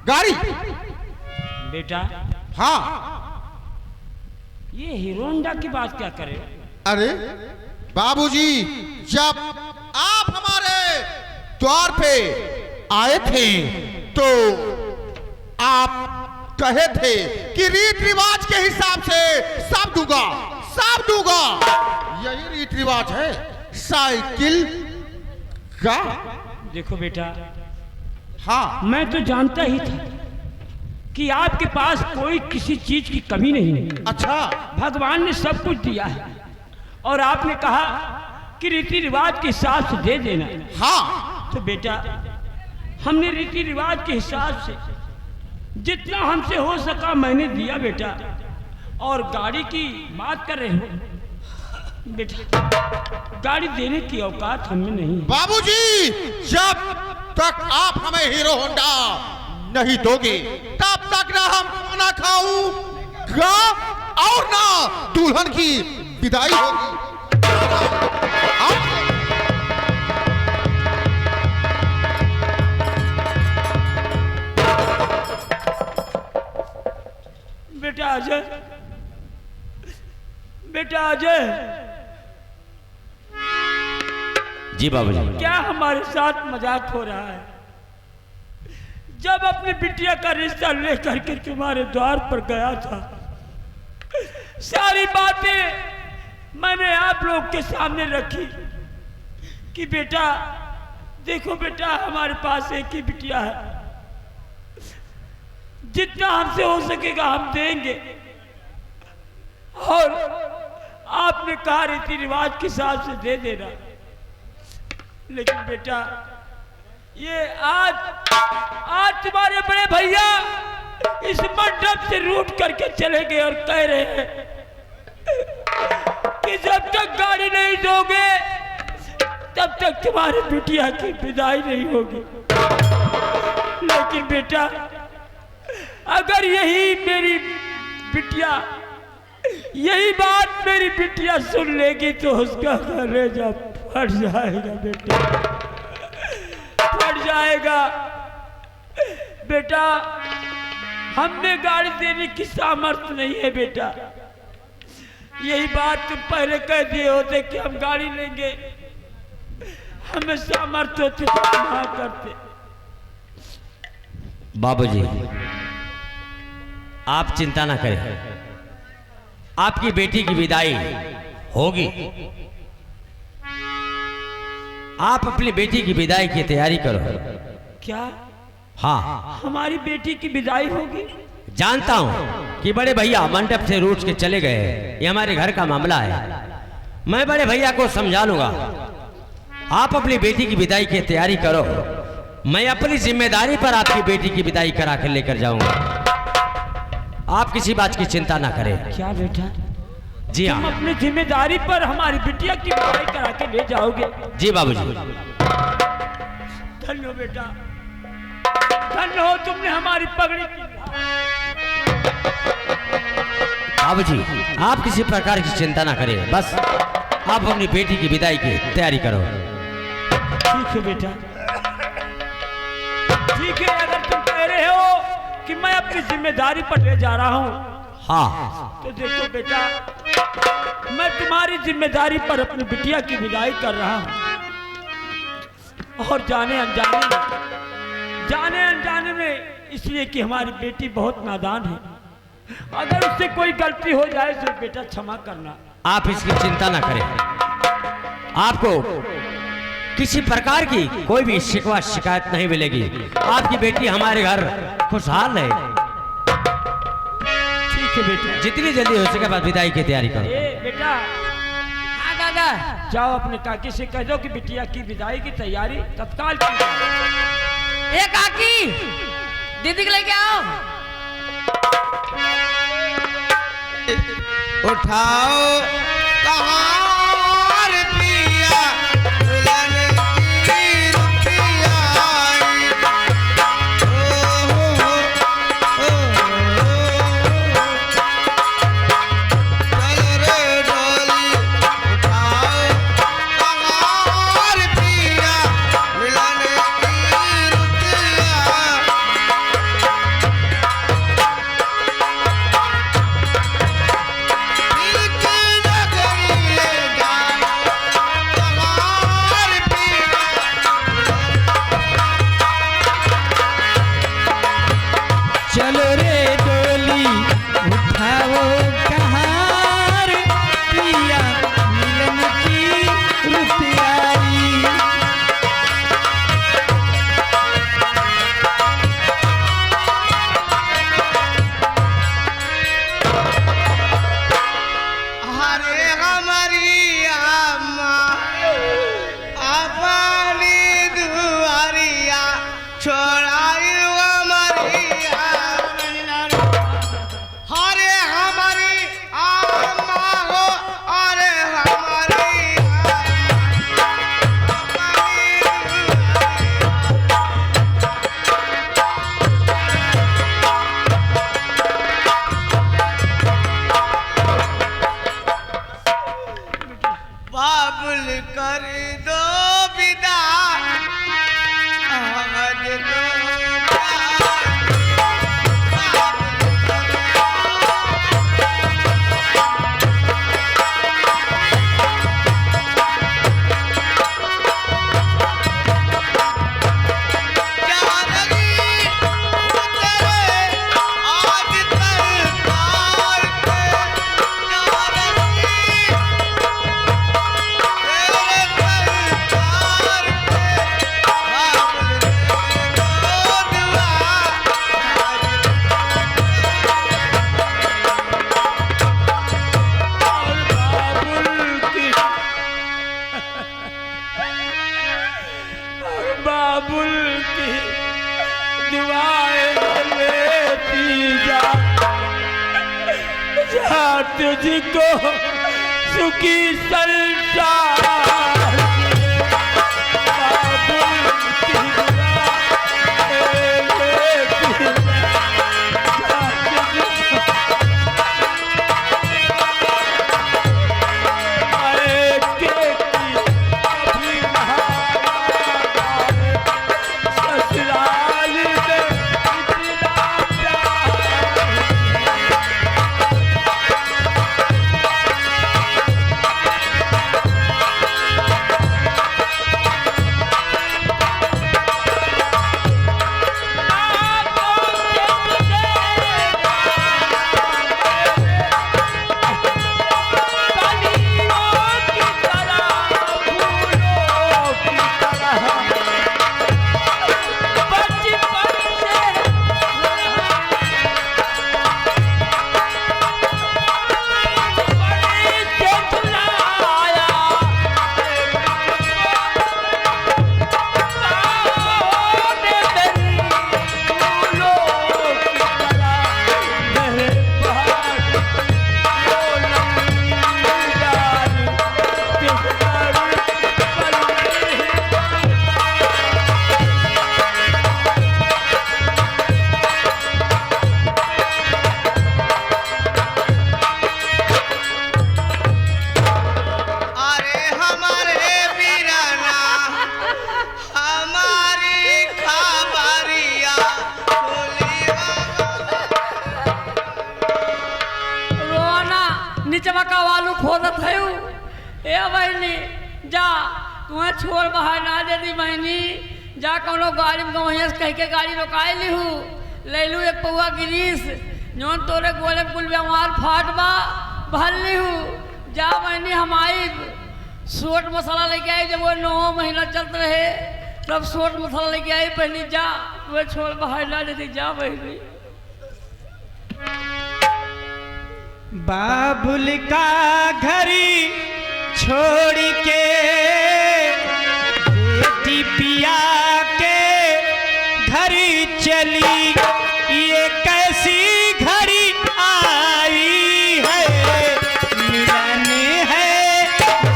गाड़ी। बेटा हाँ। ये हीरो होंडा की बात क्या करे? अरे बाबूजी, जब आप हमारे द्वार पे आए थे तो आप कहे थे कि रीत रिवाज के हिसाब से सब दूंगा, सब दूंगा। यही रीत रिवाज है साइकिल का। देखो बेटा, हाँ, मैं तो जानता ही था कि आपके पास कोई किसी चीज की कमी नहीं है। अच्छा। भगवान ने सब कुछ दिया है और आपने कहा कि रीति रिवाज के हिसाब से दे देना। हाँ। तो बेटा, हमने रीति रिवाज के हिसाब से जितना हमसे हो सका मैंने दिया बेटा। और गाड़ी की बात कर रहे हो बेटा, गाड़ी देने की औकात हमें नहीं है। बाबूजी, जब तक आप हमें हीरो होंडा नहीं दोगे तब तक ना हम खाना खाऊंगा और ना दुल्हन की विदाई होगी। बेटा अजय, बेटा अजय, जी बाबूजी। क्या हमारे साथ मजाक हो रहा है? जब अपनी बिटिया का रिश्ता लेकर के तुम्हारे द्वार पर गया था, सारी बातें मैंने आप लोग के सामने रखी कि बेटा देखो बेटा, हमारे पास एक ही बिटिया है, जितना हमसे हो सकेगा हम देंगे। और आपने कहा रीति रिवाज के हिसाब से दे देना। लेकिन बेटा, ये आज तुम्हारे बड़े भैया इस मंडप से रूठ करके चले गए और कह रहे हैं कि जब तक गाड़ी नहीं दोगे तब तक तुम्हारी बिटिया की विदाई नहीं होगी। लेकिन बेटा, अगर यही मेरी बिटिया, यही बात मेरी बिटिया सुन लेगी तो उसका कलेजा फट जाएगा बेटा, फट जाएगा। बेटा, हमने गाड़ी देने की सामर्थ्य नहीं है बेटा। यही बात तुम पहले कह दिए होते कि हम गाड़ी लेंगे, हमें सामर्थ्य होती तो ना करते। बाबूजी, आप चिंता ना करें, आपकी बेटी की विदाई होगी। आप अपनी बेटी की विदाई की तैयारी करो। क्या? हाँ, हमारी बेटी की विदाई होगी? जानता हूँ कि बड़े भैया मंडप से रूठ के चले गए, ये हमारे घर का मामला है। मैं बड़े भैया को समझा लूंगा। आप अपनी बेटी की विदाई की तैयारी करो, मैं अपनी जिम्मेदारी पर आपकी बेटी की विदाई करा कर लेकर जाऊंगा। आप किसी बात की चिंता ना करें। क्या बेटा? जी तुम हाँ। अपनी जिम्मेदारी पर हमारी बिटिया की विदाई करा के ले जाओगे? जी बाबूजी। धन्य हो बेटा, धन्य हो, तुमने हमारी पगड़ी की। बाबूजी, आप किसी प्रकार की चिंता ना करें, बस आप अपनी बेटी की विदाई की तैयारी करो। ठीक है बेटा, ठीक है। अगर तुम कह रहे हो कि मैं अपनी जिम्मेदारी पर ले जा रहा हूँ, हाँ, तो देखो बेटा, मैं तुम्हारी जिम्मेदारी पर अपनी बिटिया की विदाई कर रहा हूँ। और जाने अनजाने में इसलिए कि हमारी बेटी बहुत नादान है। अगर उससे कोई गलती हो जाए तो बेटा क्षमा करना। आप इसकी चिंता ना करें। आपको किसी प्रकार की कोई भी शिकवा शिकायत नहीं मिलेगी। आपकी बेटी हमारे घर खुशहाल है। ठीक है बेटा, जितनी जल्दी हो सके बस विदाई की तैयारी करो। ए बेटा, हाँ दादा, जाओ अपने काकी से कह दो कि बिटिया की विदाई की तैयारी तत्काल की जाए। ए काकी, दीदी को लेके आओ। उठाओ कहार पिया, दुल्हन की रुपया आई। ओ, चल रे डोली, उठाओ कहार पिया, दुल्हन की रुपया। अरे हमारी अम्मा अपनी दुआरिया छोड़ाई हमारी अरे हमारी अम्मा हो अरे हमारी बाबुल कर दो विदा आज तो बाबुल की दुआएं लेती जा तुझको सुखी संसार बाबुल की दुआएं लेती जा नीचवा का वालू खोदत है ए बहनी जा तुम्हें छोड़ बाहर ना दे दी बहनी जा कोनो गाड़ी में वहीं से कह के गाड़ी रोकाए लिहू ले लू एक पौआ गिरीस जौन तोरे गोले कुल बेमार फाट बा भर लिहू जा बहनी हम आई सोट मसाला लेके आई जब वो 9 महीना चलत रहे तब सोट मसाला लेके आई बहनी जा तुम्हें छोड़ बाहर ना दे दी जा बहनी। बाबुल का घरी छोड़ के बेटी पिया के घर चली ये कैसी घड़ी आई है मिलन है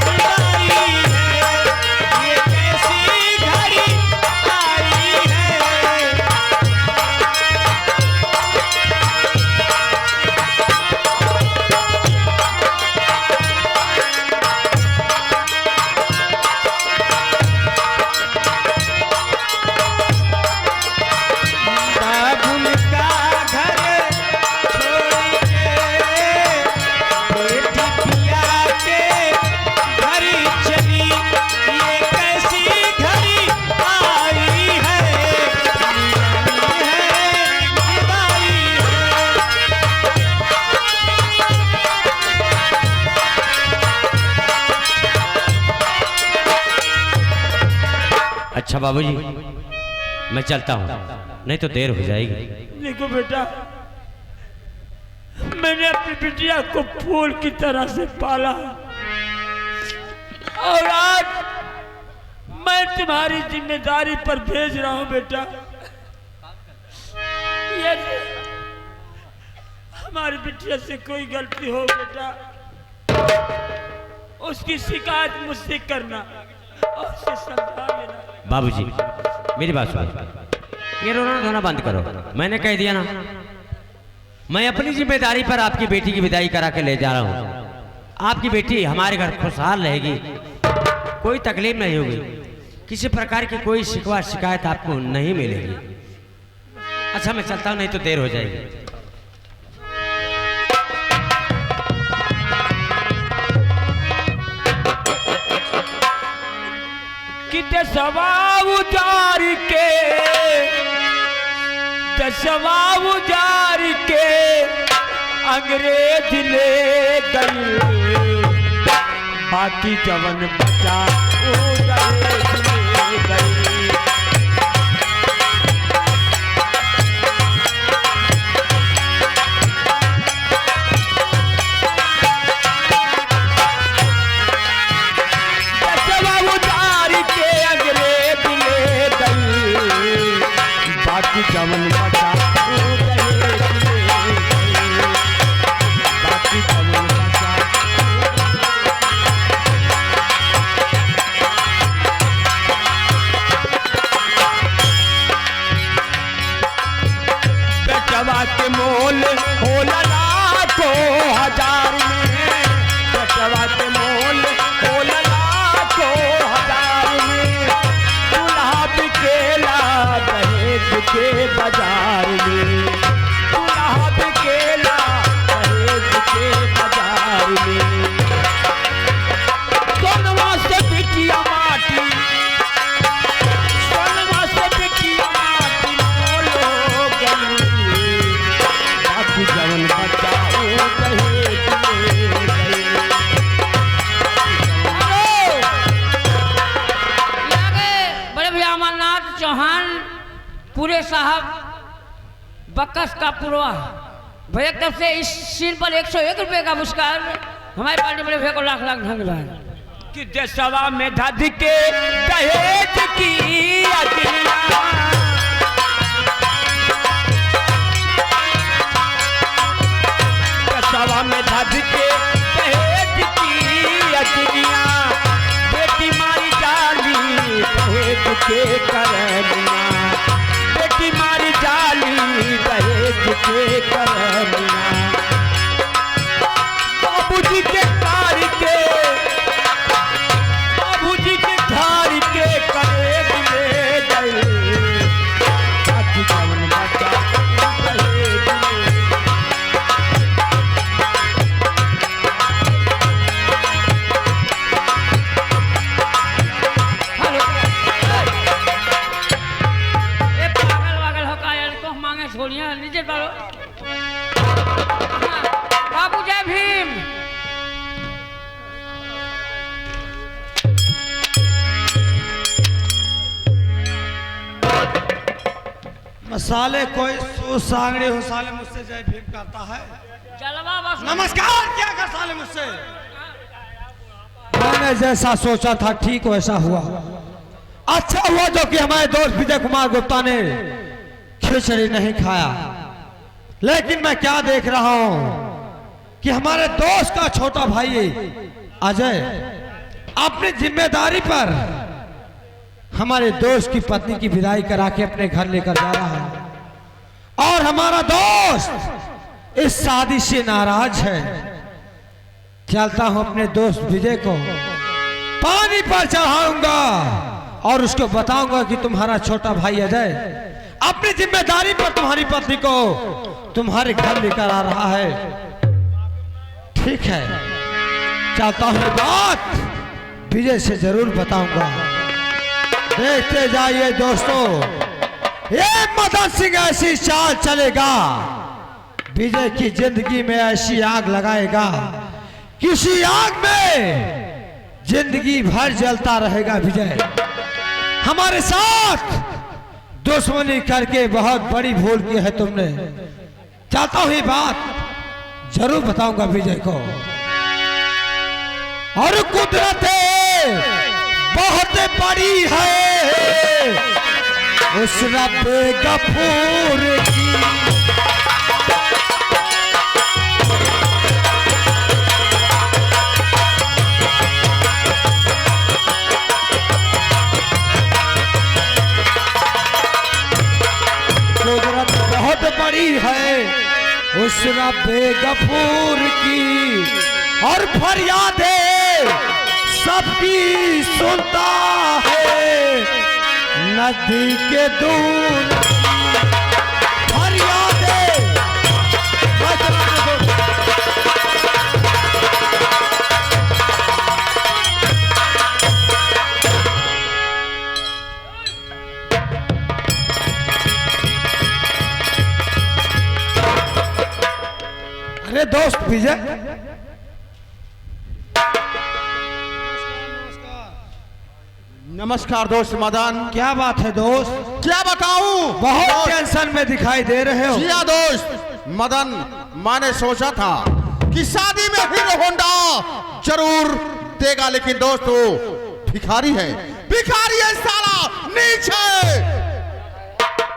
जुदाई है ये कैसी घड़ी आई है। अच्छा बाबूजी मैं चलता हूँ नहीं तो देर हो जाएगी। देखो बेटा मैं मैंने अपनी बिटिया को फूल की तरह से पाला और आज मैं तुम्हारी जिम्मेदारी पर भेज रहा हूं बेटा। यदि हमारी बिटिया से कोई गलती हो बेटा, उसकी शिकायत मुझसे करना और उसे समझा देना। बाबूजी मेरी बात सुनो, ये रोना धोना बंद करो। मैंने कह दिया ना, मैं अपनी जिम्मेदारी पर आपकी बेटी की विदाई करा के ले जा रहा हूँ। आपकी बेटी हमारे घर खुशहाल रहेगी, कोई तकलीफ नहीं होगी, किसी प्रकार की कोई शिकवा शिकायत आपको नहीं मिलेगी। अच्छा मैं चलता हूँ, नहीं तो देर हो जाएगी। कि दसवा उजार के अंग्रेज ले गई, बाकी जवन बचा अंग्रेज ले गई। दसवा उजार के अंग्रेज ले गई, बाकी जवन बचा के मोल हो लाखों हजार में, बचवा के मोल हो लाखों हजार में, दूल्हा बिकेला दहेज के बाजार में, दूल्हा बिकेला दहेज के बाजार में। सोनवा से बिटिया माटी, सोनवा से बिटिया माटी मोल हो गई, जवन बचाओ दहेज ले गई। बड़े भैया अमरनाथ चौहान पूरे साहब बक्कस का पुरवा भैया तरफ से इस सीन पर 101 रुपए का पुरस्कार। हमारे पार्टी बड़े भैया को लाख लाख धन्यवाद। कि दसवा में धद के दहेज की अदलिया, दसवा में धद के दहेज की अदलिया, बेटी मारी जाली दहेज के करनिया, बेटी मारी जाली दहेज के करनिया। बाबूजी के कार के, बाबूजी के घर के करेब ले गए, बाकी जवन बचा दहेज ले। छोड़िए नीचे करो। बाबू जय भीम। मसाले कोई सांगड़े हो साले मुझसे जय भीम करता है। चलवा बस नमस्कार क्या कर साले मुझसे। मैंने जैसा सोचा था ठीक वैसा हुआ। अच्छा हुआ जो कि हमारे दोस्त विजय कुमार गुप्ता ने खिचड़ी नहीं खाया। लेकिन मैं क्या देख रहा हूं कि हमारे दोस्त का छोटा भाई अजय अपनी जिम्मेदारी पर हमारे दोस्त की पत्नी की विदाई करा के अपने घर लेकर जा रहा है और हमारा दोस्त इस शादी से नाराज है। चलता हूं अपने दोस्त विजय को पानी पर चढ़ाऊंगा और उसको बताऊंगा कि तुम्हारा छोटा भाई अजय अपनी जिम्मेदारी पर तुम्हारी पत्नी को तुम्हारे घर लेकर आ रहा है। ठीक है, चाहता हूं बात विजय से जरूर बताऊंगा। देखते जाइए दोस्तों, ये मदन सिंह ऐसी चाल चलेगा, विजय की जिंदगी में ऐसी आग लगाएगा, किसी आग में जिंदगी भर जलता रहेगा। विजय हमारे साथ दुश्मनी करके बहुत बड़ी भूल की है तुमने। चाहता हूं ये बात जरूर बताऊंगा विजय को। और कुदरत बहुत बड़ी है उस रब गफूर की। कुदरत बहुत बड़ी है उस रब गफूर की, और फरियादें सबकी सुनता है नदी के दूर। फरियादें अरे दोस्त विजय, नमस्कार दोस्त मदन। क्या बात है दोस्त? क्या बताऊं? बहुत टेंशन में दिखाई दे रहे हो। जी हाँ दोस्त मदन, मैंने सोचा था कि शादी में हीरो होंडा जरूर देगा, लेकिन दोस्त वो भिखारी है, भिखारी है साला, नीच है।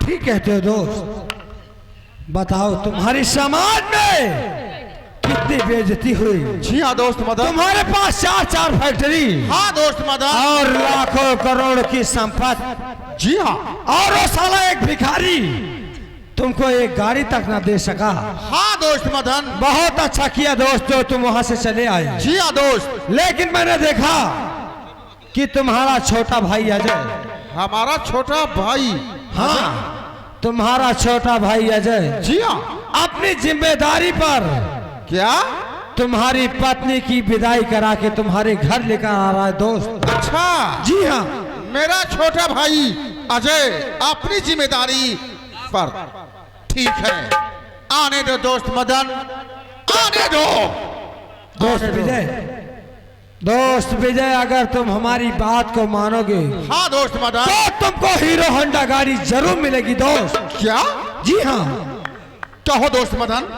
ठीक कहते हो दोस्त। बताओ तुम्हारी समाज में कितनी बेइज्जती हुई। जी हाँ दोस्त मदन। तुम्हारे पास 4 फैक्ट्री। हाँ दोस्त मदन। और लाखों करोड़ की संपत्ति। जी हाँ। और वो साला एक भिखारी तुमको एक गाड़ी तक ना दे सका। हाँ दोस्त मदन। बहुत अच्छा किया दोस्त जो तुम वहां से चले आए। जी हाँ दोस्त। लेकिन मैंने देखा कि तुम्हारा छोटा भाई अजय। हमारा छोटा भाई? हाँ, तुम्हारा छोटा भाई अजय। जी हाँ। अपनी जिम्मेदारी पर क्या तुम्हारी पत्नी की विदाई करा के तुम्हारे घर लेकर आ रहा है दोस्त। अच्छा। जी हाँ, मेरा छोटा भाई अजय अपनी जिम्मेदारी पर। ठीक है, आने दो दोस्त मदन, आने दो। दोस्त विजय, दोस्त विजय, अगर तुम हमारी बात को मानोगे हाँ दोस्त मदन। तो तुमको हीरो होंडा गाड़ी जरूर मिलेगी दोस्त। क्या? जी हाँ। कहो दोस्त मदन।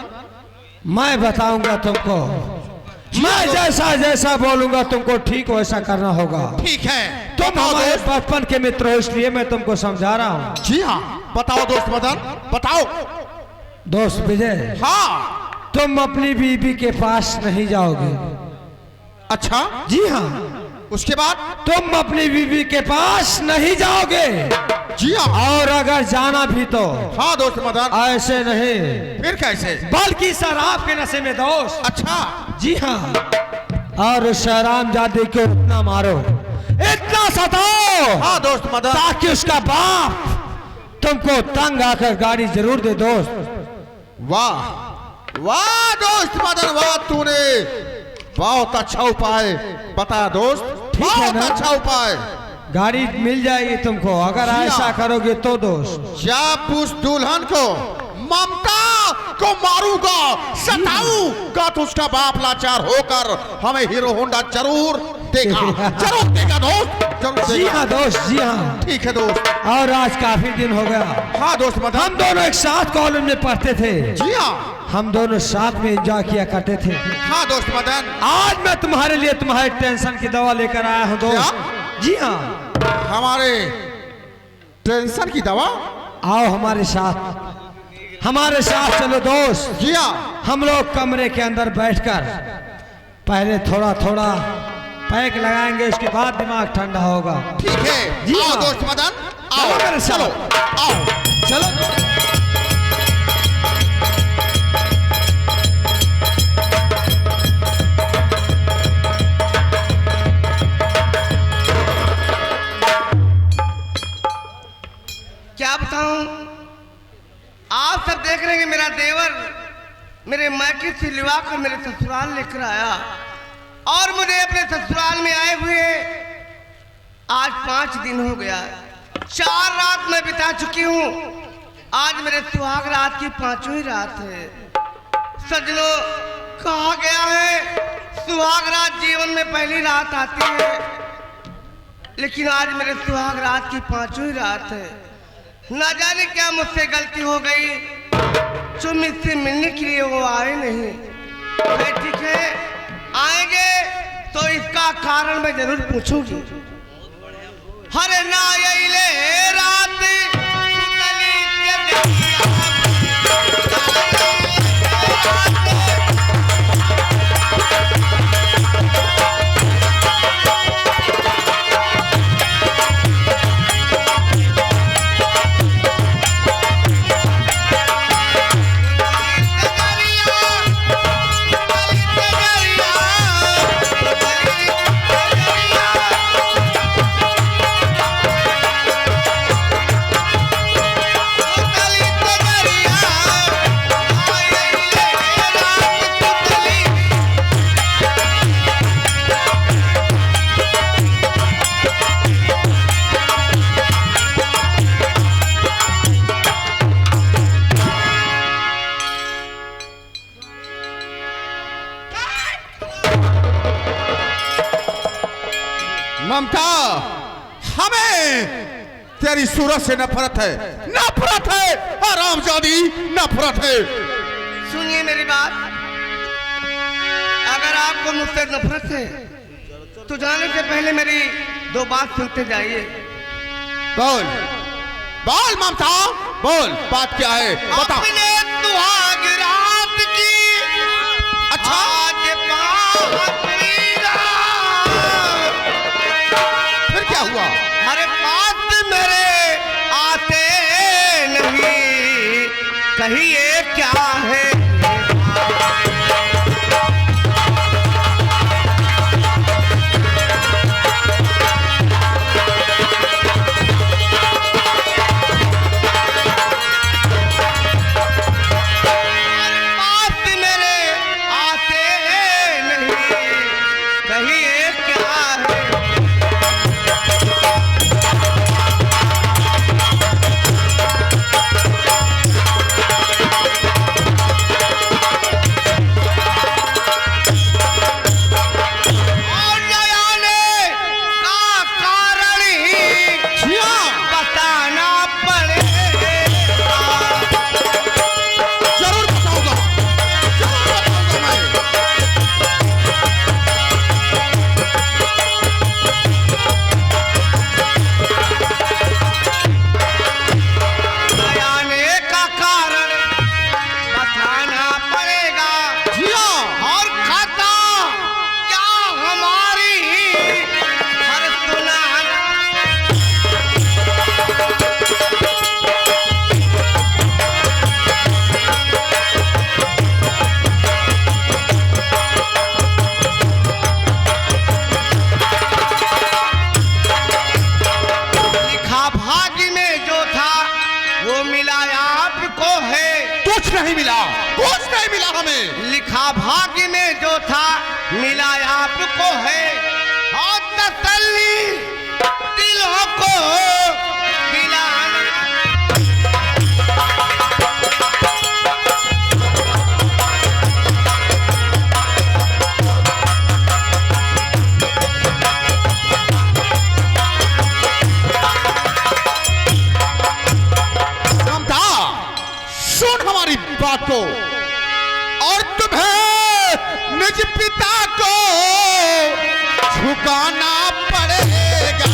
मैं बताऊंगा तुमको। मैं जैसा जैसा बोलूंगा तुमको ठीक वैसा करना होगा। ठीक है। तुम हमारे बचपन के मित्र हो, इसलिए मैं तुमको समझा रहा हूँ। जी हाँ, बताओ दोस्त मदन, बताओ। दोस्त विजय, हाँ। तुम अपनी बीबी के पास नहीं जाओगे। अच्छा। जी हाँ। उसके बाद? तुम अपनी बीबी के पास नहीं जाओगे। जी हाँ। और अगर जाना भी तो हाँ दोस्त मदन। ऐसे नहीं, फिर कैसे? बल्कि शराब के नशे में दोस्त। अच्छा। जी हाँ। और शराब जादे को इतना मारो, इतना सताओ, हाँ दोस्त मदन, ताकि उसका बाप तुमको तंग आकर गाड़ी जरूर दे दोस्त। वाह वाह दोस्त मदन, वाह, तूने बहुत अच्छा उपाय बताया दोस्त। ठीक है बहुत ना? अच्छा उपाय। गाड़ी मिल जाएगी तुमको अगर जी ऐसा हाँ। करोगे तो दोस्त। जब उस दुल्हन को, ममता को मारूंगा, सताऊंगा, तो उसका बाप लाचार होकर हमें हीरो होंडा जरूर देगा। जरूर देगा दोस्त, जरूर जी देगा। हाँ दोस्त, जी हाँ। ठीक है दोस्त। और आज काफी दिन हो गया। हाँ दोस्त मदन। हम दोनों एक साथ कॉलेज में पढ़ते थे। जी हाँ। हम दोनों साथ में एंजॉय किया करते थे। हाँ दोस्त मदन। आज मैं तुम्हारे लिए तुम्हारे टेंशन की दवा लेकर आया हूँ दोस्त। जी हाँ। हमारे टेंशन की दवा? आओ हमारे साथ, हमारे साथ चलो दोस्त। जी हाँ। हम लोग कमरे के अंदर बैठकर पहले थोड़ा थोड़ा पैक लगाएंगे, उसके बाद दिमाग ठंडा होगा। ठीक है। जी आओ हाँ। दोस्त मदन, आओ। चलो मेरे साथ। चलो, आओ। चलो। क्या बताऊं, आप सब देख रहे हैं मेरा देवर मेरे मायके से लिवा कर मेरे ससुराल लेकर आया, और मुझे अपने ससुराल में आए हुए आज 5 दिन हो गया। 4 रात मैं बिता चुकी हूँ, आज मेरे सुहाग रात की 5वीं रात है। सजनो, कहा गया है सुहाग रात जीवन में पहली रात आती है, लेकिन आज मेरे सुहाग रात की 5वीं रात है। ना जाने क्या मुझसे गलती हो गई जो मुझसे मिलने के लिए वो आए नहीं। अरे ठीक है, आएंगे तो इसका कारण मैं जरूर पूछूंगी। हरे ना अइले रात सुतली के ममता, हमें तेरी सूरत से नफरत है, नफरत है, हरामजादी नफरत है। सुनिए मेरी बात, अगर आपको मुझसे नफरत है तो जाने से पहले मेरी दो बात सुनते जाइए। बोल बोल ममता, बोल, बात क्या है बता। अपने सुहाग रात की अच्छा, आज बात मेरा, फिर क्या हुआ? हर बात मेरे आते नहीं, कहिए क्या है। बात मेरे आते नहीं, कहिए क्या है। और न आने का कारण ही बताना पड़ेगा। जरूर बताऊंगा, जरूर बताऊंगा मैं। आने का कारण बताना पड़ेगा। जिया, और खाता क्या हमारी हर सुना। लिखा भाग्य में जो था वो मिला आपको है। कुछ नहीं मिला, कुछ नहीं मिला हमें। लिखा भाग्य में जो था मिला आपको है। और तसल्ली दिलों को दिलाना। ममता, सुन हमारी बात को, और तुम्हें निज पिता को झुकाना पड़ेगा।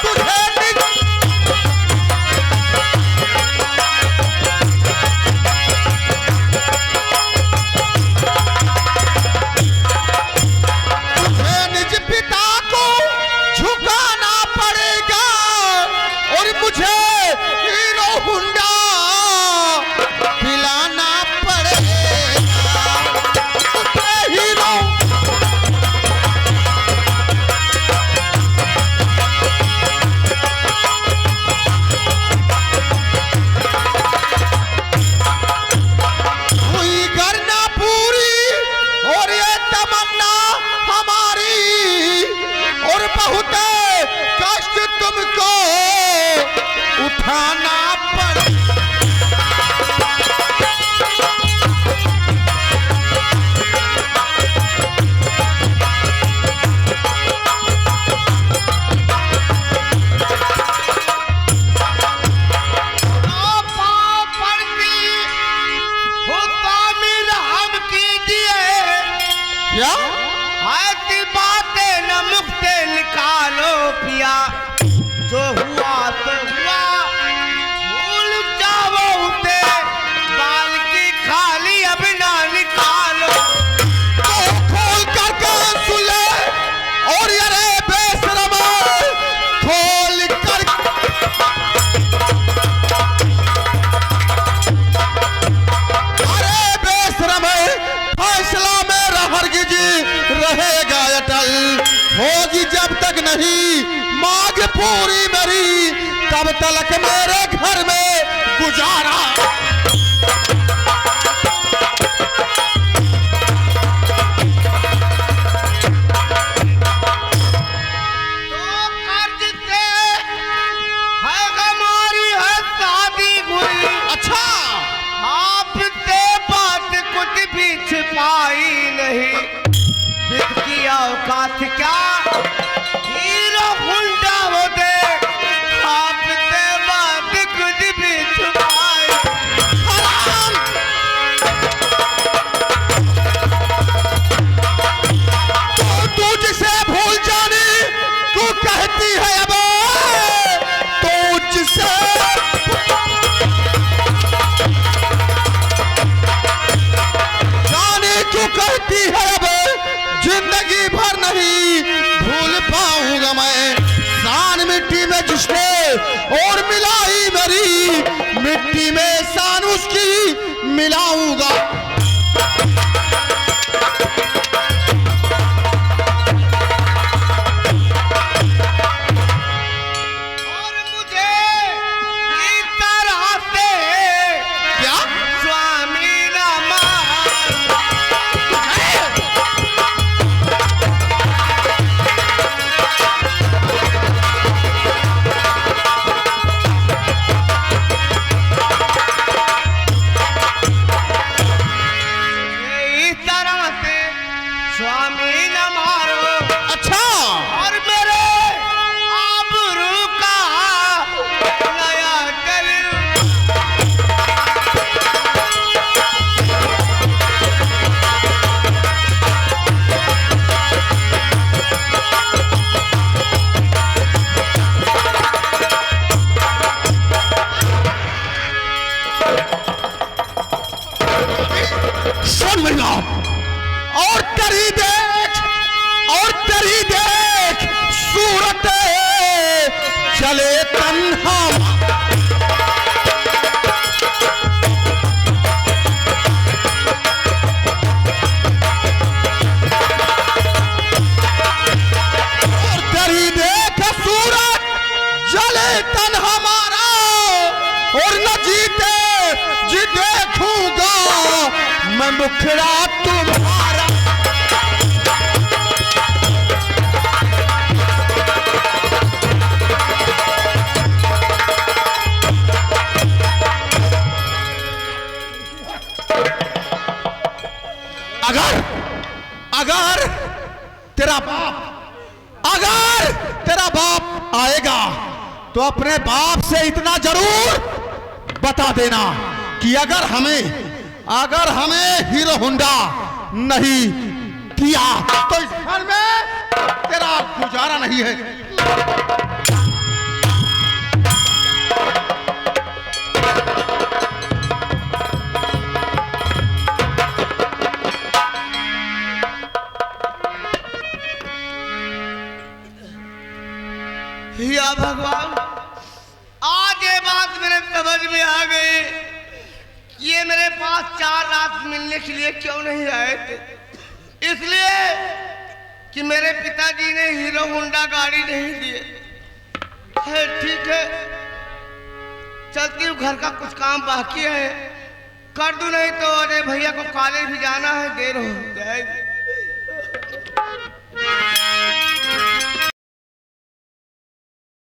तुझे निज तुझे निज पिता को झुकाना पड़ेगा, और मुझे हीरो हुंडा दिलाना पड़ेगा। तुझे हीरो हुई करना पूरी, और ये तमन्ना हमारी, और बहुत कष्ट तुमको उठाना पड़े। पाँव पड़ती हो स्वामी राम की बातें न मुख से निकालो पिया, जो हुआ तो हुआ, भूल जाओ उसे, बाल की खाली अब ना निकालो। तो खोल कर कान सुन ले और ये रे बेशरम खोल कर। अरे बेशरम फैसला मेरा हरगिज रहेगा अटल, होगी जब तक नहीं मांग पूरी मेरी, तब तक मेरे घर में गुजारा। तो कर्ज से है गमारी है शादी हुई, अच्छा आपसे बात कुछ भी छिपाई नहीं, जिसकी औकात क्या हीरो हुंडा होते, आपसे बात कुछ भी छुपाई। हराम। तो तू जिसे भूल जाने को कहती है अब, तो जिसे जाने को कहती है अब, जिंदगी भर नहीं भूल पाऊंगा मैं। शान मिट्टी में जिसने और मिलाई मेरी, मिट्टी में शान उसकी मिलाऊंगा। और मुझे इस तरह से क्या स्वामी न मान, इस तरह से स्वामी न मारो, अच्छा और मेरे आबरू का नया करो। सुन मेरी बात, और तेरी देख, और तेरी देख सूरत चले तन्हा। और तेरी देख सूरत जले तन्हा मारा, और न जीते जी देखूंगा मैं मुखड़ा तुम्हारा। अगर अगर तेरा बाप आएगा तो अपने बाप से इतना जरूर बता देना कि अगर हमें हीरो होंडा नहीं दिया तो इस घर में तेरा गुजारा नहीं है। या भगवान, आज ये बात मेरे समझ में आ गई, ये मेरे पास 4 रात मिलने के लिए क्यों नहीं आए थे। इसलिए कि मेरे पिताजी ने हीरो होंडा गाड़ी नहीं दिए। है ठीक है, चलती हूँ, घर का कुछ काम बाकी है कर दूं, नहीं तो अरे भैया को कॉलेज भी जाना है, देर हो जाएगी।